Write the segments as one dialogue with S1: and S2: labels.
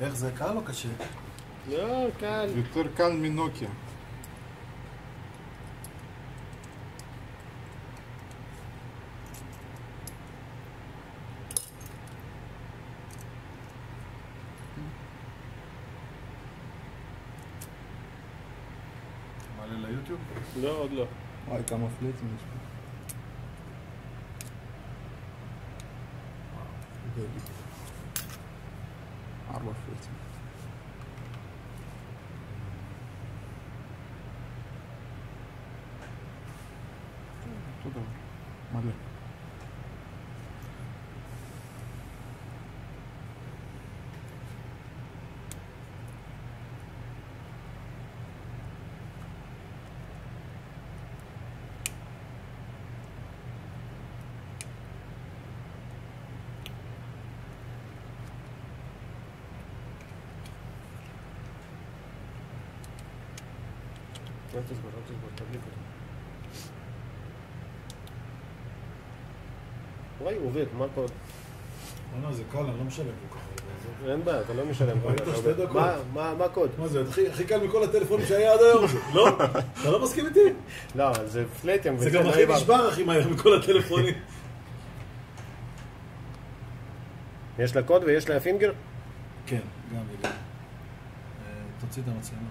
S1: איך זה, קל או קשה?
S2: לא, קל.
S3: יותר קל מנוקיה.
S1: מעלה ליוטיוב?
S2: לא, עוד לא.
S3: וואי, כמה פליטים יש פה. ארבע פליטים. אותו דבר, מלא.
S2: אל תסבור, תדליק אותו. וואי, הוא עובד, מה קוד?
S1: לא, זה קל, אני לא משלם כל כך.
S2: אין בעיה, אתה לא משלם.
S1: ראית 2 דקות.
S2: מה קוד?
S1: מה זה, הכי קל מכל הטלפונים שהיה עד היום. לא? אתה לא מסכים איתי?
S2: לא, זה פלייטים.
S1: זה גם הכי נשבר הכי מהר מכל הטלפונים.
S2: יש לה קוד ויש לה פינגר?
S1: כן, גם וגם. תוציא את המצלמה.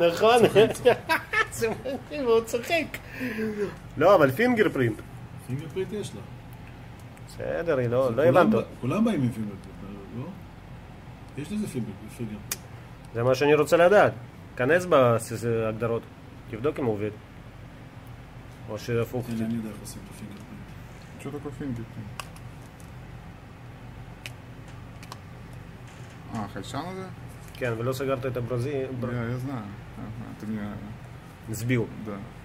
S2: נכון. זה מדהים, הוא צוחק. לא, אבל פינגר פרינט.
S1: פינגר פרינט יש לה.
S2: בסדר, היא לא הבנת.
S1: כולם באים עם פינגר פרינט, לא? יש לזה פינגר פרינט.
S2: זה מה שאני רוצה לדעת. כנס בהגדרות. תבדוק אם הוא עובד. או שהפוך.
S1: אני יודע איך עושים את הפינגר פרינט.
S3: Что такое фингер? חיישן הזה?
S2: כן, ולא סגרת את הברזיל.
S3: Я знаю. Ага, ты меня
S2: סביב.
S3: да.